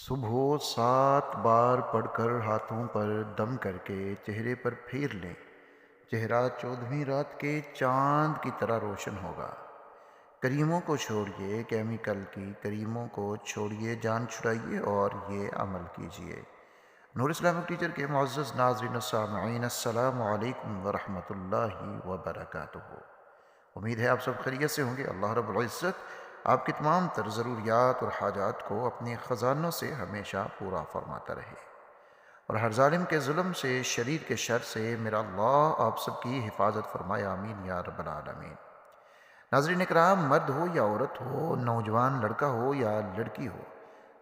صبح 7 بار پڑھ کر ہاتھوں پر دم کر کے چہرے پر پھیر لیں۔ چہرہ 14ویں رات کے چاند کی طرح روشن ہوگا۔ کریموں کو چھوڑیے، کیمیکل کی کریموں کو چھوڑیے، جان چھڑائیے اور یہ عمل کیجیے۔ نور اسلامک ٹیچر کے معزز ناظرین و سامعین، السلام علیکم ورحمۃ اللہ وبرکاتہ۔ امید ہے آپ سب خیریت سے ہوں گے۔ اللہ رب العزت آپ کی تمام تر ضروریات اور حاجات کو اپنے خزانوں سے ہمیشہ پورا فرماتا رہے، اور ہر ظالم کے ظلم سے، شریر کے شر سے میرا اللہ آپ سب کی حفاظت فرمائے، آمین یا رب العالمین۔ ناظرین اکرام، مرد ہو یا عورت ہو، نوجوان لڑکا ہو یا لڑکی ہو،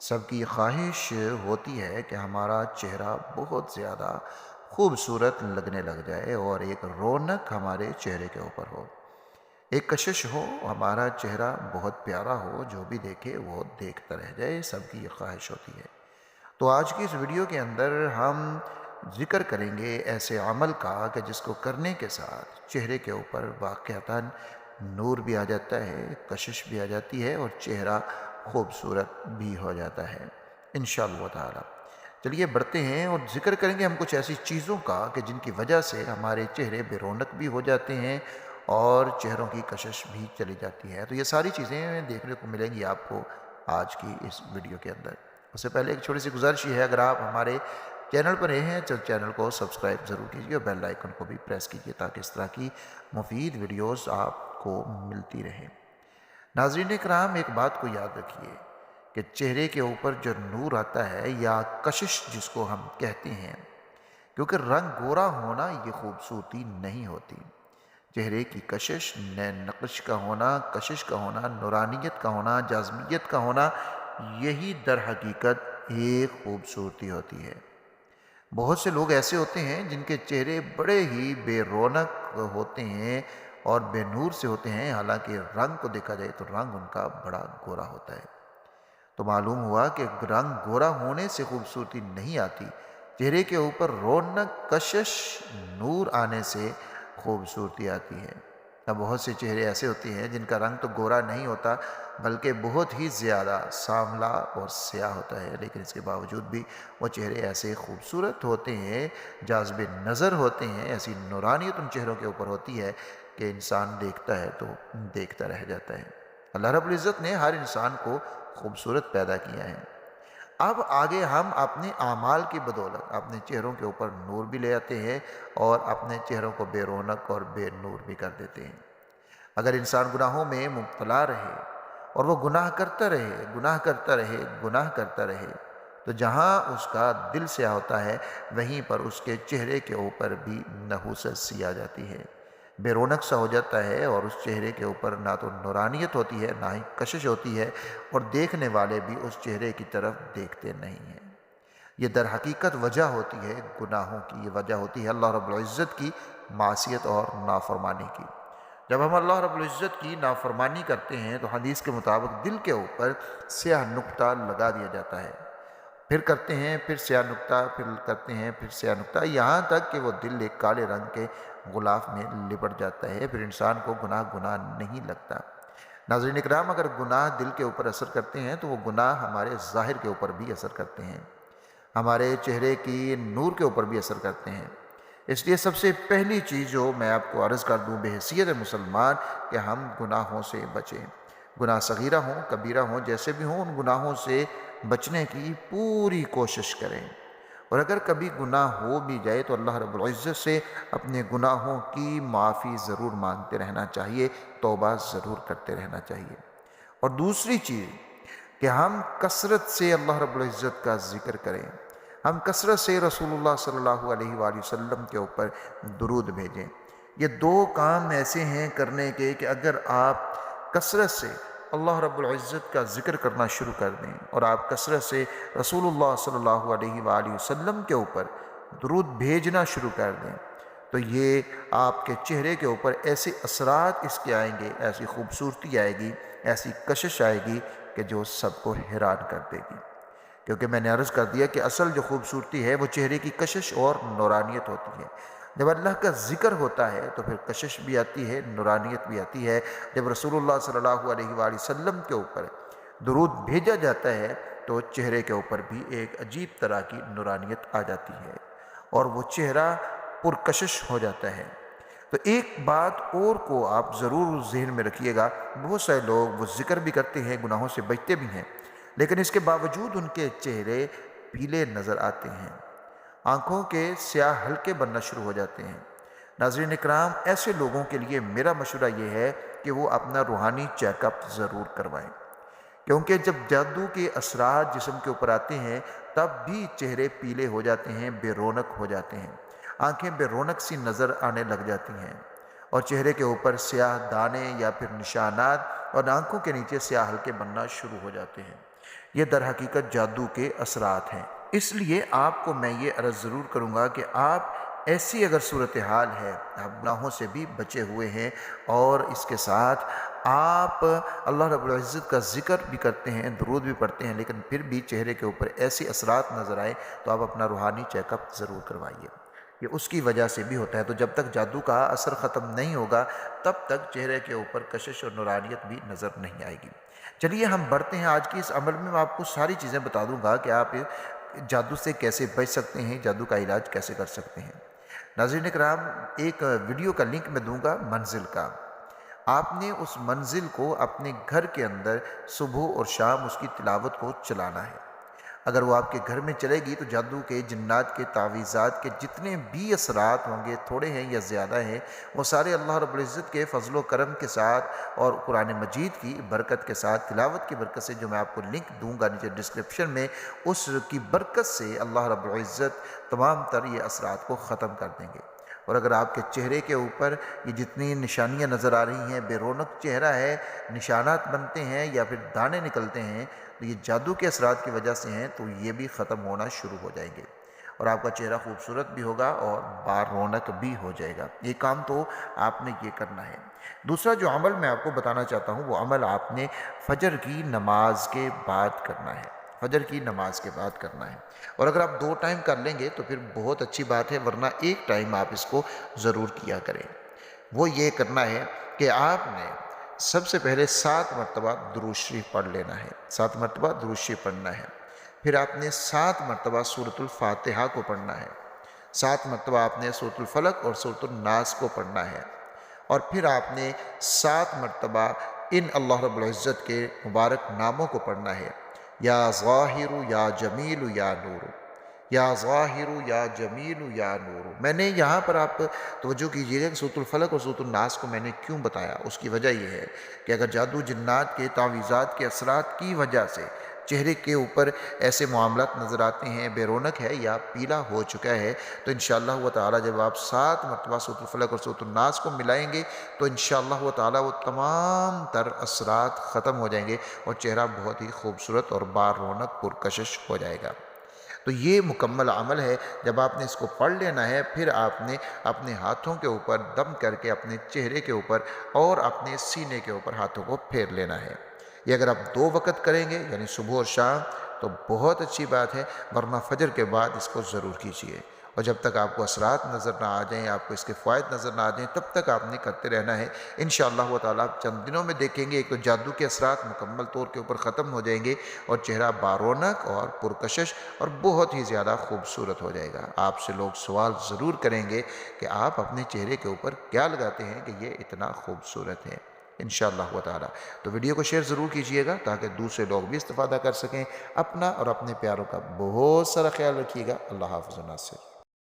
سب کی خواہش ہوتی ہے کہ ہمارا چہرہ بہت زیادہ خوبصورت لگنے لگ جائے اور ایک رونق ہمارے چہرے کے اوپر ہو، ایک کشش ہو، ہمارا چہرہ بہت پیارا ہو، جو بھی دیکھے وہ دیکھتا رہ جائے، سب کی یہ خواہش ہوتی ہے۔ تو آج کی اس ویڈیو کے اندر ہم ذکر کریں گے ایسے عمل کا کہ جس کو کرنے کے ساتھ چہرے کے اوپر واقعتاً نور بھی آ جاتا ہے، کشش بھی آ جاتی ہے اور چہرہ خوبصورت بھی ہو جاتا ہے انشاءاللہ تعالی۔ چلیے بڑھتے ہیں اور ذکر کریں گے ہم کچھ ایسی چیزوں کا کہ جن کی وجہ سے ہمارے چہرے بے رونق بھی ہو جاتے ہیں اور چہروں کی کشش بھی چلی جاتی ہے۔ تو یہ ساری چیزیں دیکھنے کو ملیں گی آپ کو آج کی اس ویڈیو کے اندر۔ اس سے پہلے ایک چھوٹی سی گزارش ہے، اگر آپ ہمارے چینل پر نئے ہیں تو چینل کو سبسکرائب ضرور کیجیے اور بیل آئیکن کو بھی پریس کیجیے تاکہ اس طرح کی مفید ویڈیوز آپ کو ملتی رہیں۔ ناظرین اکرام، ایک بات کو یاد رکھیے کہ چہرے کے اوپر جو نور آتا ہے یا کشش جس کو ہم کہتے ہیں، کیونکہ رنگ گورا ہونا یہ خوبصورتی نہیں ہوتی۔ چہرے کی کشش، نئے نقش کا ہونا، کشش کا ہونا، نورانیت کا ہونا، جاذبیت کا ہونا، یہی در حقیقت ایک خوبصورتی ہوتی ہے۔ بہت سے لوگ ایسے ہوتے ہیں جن کے چہرے بڑے ہی بے رونق ہوتے ہیں اور بے نور سے ہوتے ہیں، حالانکہ رنگ کو دیکھا جائے تو رنگ ان کا بڑا گورا ہوتا ہے۔ تو معلوم ہوا کہ رنگ گورا ہونے سے خوبصورتی نہیں آتی، چہرے کے اوپر رونق، کشش، نور آنے سے خوبصورتی آتی ہے۔ اب بہت سے چہرے ایسے ہوتے ہیں جن کا رنگ تو گورا نہیں ہوتا بلکہ بہت ہی زیادہ سانولا اور سیاہ ہوتا ہے، لیکن اس کے باوجود بھی وہ چہرے ایسے خوبصورت ہوتے ہیں، جاذب نظر ہوتے ہیں، ایسی نورانیت ان چہروں کے اوپر ہوتی ہے کہ انسان دیکھتا ہے تو دیکھتا رہ جاتا ہے۔ اللہ رب العزت نے ہر انسان کو خوبصورت پیدا کیا ہے۔ اب آگے ہم اپنے اعمال کی بدولت اپنے چہروں کے اوپر نور بھی لے آتے ہیں اور اپنے چہروں کو بے رونق اور بے نور بھی کر دیتے ہیں۔ اگر انسان گناہوں میں مبتلا رہے اور وہ گناہ کرتا رہے، گناہ کرتا رہے، گناہ کرتا رہے، تو جہاں اس کا دل سیاہ ہوتا ہے وہیں پر اس کے چہرے کے اوپر بھی نحوست سی آ جاتی ہے، بے رونق سا ہو جاتا ہے، اور اس چہرے کے اوپر نہ تو نورانیت ہوتی ہے، نہ ہی کشش ہوتی ہے، اور دیکھنے والے بھی اس چہرے کی طرف دیکھتے نہیں ہیں۔ یہ در حقیقت وجہ ہوتی ہے گناہوں کی، یہ وجہ ہوتی ہے اللہ رب العزت کی معصیت اور نافرمانی کی۔ جب ہم اللہ رب العزت کی نافرمانی کرتے ہیں تو حدیث کے مطابق دل کے اوپر سیاہ نقطہ لگا دیا جاتا ہے، پھر کرتے ہیں، پھر سیاہ نقطہ، پھر کرتے ہیں، پھر سیاہ نقطہ، یہاں تک کہ وہ دل ایک کالے رنگ کے غلاف میں لپٹ جاتا ہے، پھر انسان کو گناہ نہیں لگتا۔ ناظرین اکرام، اگر گناہ دل کے اوپر اثر کرتے ہیں تو وہ گناہ ہمارے ظاہر کے اوپر بھی اثر کرتے ہیں، ہمارے چہرے کی نور کے اوپر بھی اثر کرتے ہیں۔ اس لیے سب سے پہلی چیز جو میں آپ کو عرض کر دوں بحیثیت مسلمان کہ ہم گناہوں سے بچیں، گناہ صغیرہ ہوں کبیرہ ہوں، جیسے بھی ہوں، ان گناہوں سے بچنے کی پوری کوشش کریں، اور اگر کبھی گناہ ہو بھی جائے تو اللہ رب العزت سے اپنے گناہوں کی معافی ضرور مانگتے رہنا چاہیے، توبہ ضرور کرتے رہنا چاہیے۔ اور دوسری چیز کہ ہم کثرت سے اللہ رب العزت کا ذکر کریں، ہم کثرت سے رسول اللہ صلی اللہ علیہ وآلہ وسلم کے اوپر درود بھیجیں۔ یہ دو کام ایسے ہیں کرنے کے کہ اگر آپ کثرت سے اللہ رب العزت کا ذکر کرنا شروع کر دیں اور آپ کثرت سے رسول اللہ صلی اللہ علیہ وآلہ وسلم کے اوپر درود بھیجنا شروع کر دیں تو یہ آپ کے چہرے کے اوپر ایسے اثرات اس کے آئیں گے، ایسی خوبصورتی آئے گی، ایسی کشش آئے گی کہ جو سب کو حیران کر دے گی۔ کیونکہ میں نے عرض کر دیا کہ اصل جو خوبصورتی ہے وہ چہرے کی کشش اور نورانیت ہوتی ہے۔ جب اللہ کا ذکر ہوتا ہے تو پھر کشش بھی آتی ہے، نورانیت بھی آتی ہے۔ جب رسول اللہ صلی اللہ علیہ وآلہ وسلم کے اوپر درود بھیجا جاتا ہے تو چہرے کے اوپر بھی ایک عجیب طرح کی نورانیت آ جاتی ہے اور وہ چہرہ پرکشش ہو جاتا ہے۔ تو ایک بات اور کو آپ ضرور ذہن میں رکھیے گا، بہت سارے لوگ وہ ذکر بھی کرتے ہیں، گناہوں سے بچتے بھی ہیں، لیکن اس کے باوجود ان کے چہرے پیلے نظر آتے ہیں، آنکھوں کے سیاہ ہلکے بننا شروع ہو جاتے ہیں۔ ناظرین اکرام، ایسے لوگوں کے لیے میرا مشورہ یہ ہے کہ وہ اپنا روحانی چیک اپ ضرور کروائیں، کیونکہ جب جادو کے اثرات جسم کے اوپر آتے ہیں تب بھی چہرے پیلے ہو جاتے ہیں، بے رونق ہو جاتے ہیں، آنکھیں بے رونق سی نظر آنے لگ جاتی ہیں اور چہرے کے اوپر سیاہ دانے یا پھر نشانات اور آنکھوں کے نیچے سیاہ ہلکے بننا شروع ہو جاتے ہیں۔ یہ در حقیقت جادو کے اثرات ہیں۔ اس لیے آپ کو میں یہ عرض ضرور کروں گا کہ آپ ایسی اگر صورتحال ہے، آپ گناہوں سے بھی بچے ہوئے ہیں اور اس کے ساتھ آپ اللہ رب العزت کا ذکر بھی کرتے ہیں، درود بھی پڑھتے ہیں، لیکن پھر بھی چہرے کے اوپر ایسے اثرات نظر آئے تو آپ اپنا روحانی چیک اپ ضرور کروائیے۔ یہ اس کی وجہ سے بھی ہوتا ہے۔ تو جب تک جادو کا اثر ختم نہیں ہوگا تب تک چہرے کے اوپر کشش اور نورانیت بھی نظر نہیں آئے گی۔ چلیے ہم بڑھتے ہیں آج کی اس عمل میں آپ کو ساری چیزیں بتا دوں گا کہ آپ جادو سے کیسے بچ سکتے ہیں، جادو کا علاج کیسے کر سکتے ہیں۔ ناظرین اکرام، ایک ویڈیو کا لنک میں دوں گا منزل کا، آپ نے اس منزل کو اپنے گھر کے اندر صبح اور شام اس کی تلاوت کو چلانا ہے۔ اگر وہ آپ کے گھر میں چلے گی تو جادو کے، جنات کے، تعویذات کے جتنے بھی اثرات ہوں گے، تھوڑے ہیں یا زیادہ ہیں، وہ سارے اللہ رب العزت کے فضل و کرم کے ساتھ اور قرآن مجید کی برکت کے ساتھ، تلاوت کی برکت سے، جو میں آپ کو لنک دوں گا نیچے ڈسکرپشن میں، اس کی برکت سے اللہ رب العزت تمام تر یہ اثرات کو ختم کر دیں گے۔ اور اگر آپ کے چہرے کے اوپر یہ جتنی نشانیاں نظر آ رہی ہیں، بے رونق چہرہ ہے، نشانات بنتے ہیں یا پھر دانے نکلتے ہیں، تو یہ جادو کے اثرات کی وجہ سے ہیں، تو یہ بھی ختم ہونا شروع ہو جائیں گے اور آپ کا چہرہ خوبصورت بھی ہوگا اور بار رونق بھی ہو جائے گا۔ یہ کام تو آپ نے یہ کرنا ہے۔ دوسرا جو عمل میں آپ کو بتانا چاہتا ہوں، وہ عمل آپ نے فجر کی نماز کے بعد کرنا ہے، فجر کی نماز کے بعد کرنا ہے۔ اور اگر آپ 2 ٹائم کر لیں گے تو پھر بہت اچھی بات ہے، ورنہ 1 ٹائم آپ اس کو ضرور کیا کریں۔ وہ یہ کرنا ہے کہ آپ نے سب سے پہلے 7 مرتبہ درود شریف پڑھ لینا ہے، 7 مرتبہ درود شریف پڑھنا ہے۔ پھر آپ نے 7 مرتبہ سورۃ الفاتحہ کو پڑھنا ہے، 7 مرتبہ آپ نے سورۃ الفلق اور سورۃ الناس کو پڑھنا ہے، اور پھر آپ نے 7 مرتبہ ان اللہ رب العزت کے مبارک ناموں کو پڑھنا ہے، یا ظاہر یا جمیل یا نور، یا ظاہر یا جمیل یا نور۔ میں نے یہاں پر آپ توجہ کیجیے گا کہ سورۃ الفلق اور سورۃ الناس کو میں نے کیوں بتایا۔ اس کی وجہ یہ ہے کہ اگر جادو، جنات کے، تعویذات کے اثرات کی وجہ سے چہرے کے اوپر ایسے معاملات نظر آتے ہیں، بے رونق ہے یا پیلا ہو چکا ہے، تو انشاءاللہ و تعالی جب آپ 7 مرتبہ سورۃ الفلق اور سورۃ الناس کو ملائیں گے تو انشاءاللہ و تعالی وہ تمام تر اثرات ختم ہو جائیں گے اور چہرہ بہت ہی خوبصورت اور بار رونق پرکشش ہو جائے گا۔ تو یہ مکمل عمل ہے۔ جب آپ نے اس کو پڑھ لینا ہے، پھر آپ نے اپنے ہاتھوں کے اوپر دم کر کے اپنے چہرے کے اوپر اور اپنے سینے کے اوپر ہاتھوں کو پھیر لینا ہے۔ یہ اگر آپ 2 وقت کریں گے، یعنی صبح اور شام، تو بہت اچھی بات ہے، ورنہ فجر کے بعد اس کو ضرور کیجیے۔ اور جب تک آپ کو اثرات نظر نہ آ جائیں، آپ کو اس کے فوائد نظر نہ آ جائیں، تب تک آپ نے کرتے رہنا ہے۔ انشاءاللہ و تعالیٰ آپ چند دنوں میں دیکھیں گے، ایک تو جادو کے اثرات مکمل طور کے اوپر ختم ہو جائیں گے اور چہرہ بارونق اور پرکشش اور بہت ہی زیادہ خوبصورت ہو جائے گا۔ آپ سے لوگ سوال ضرور کریں گے کہ آپ اپنے چہرے کے اوپر کیا لگاتے ہیں کہ یہ اتنا خوبصورت ہے، انشاءاللہ و تعالیٰ۔ تو ویڈیو کو شیئر ضرور کیجئے گا تاکہ دوسرے لوگ بھی استفادہ کر سکیں۔ اپنا اور اپنے پیاروں کا بہت سارا خیال رکھیے گا۔ اللہ حافظ و ناصر۔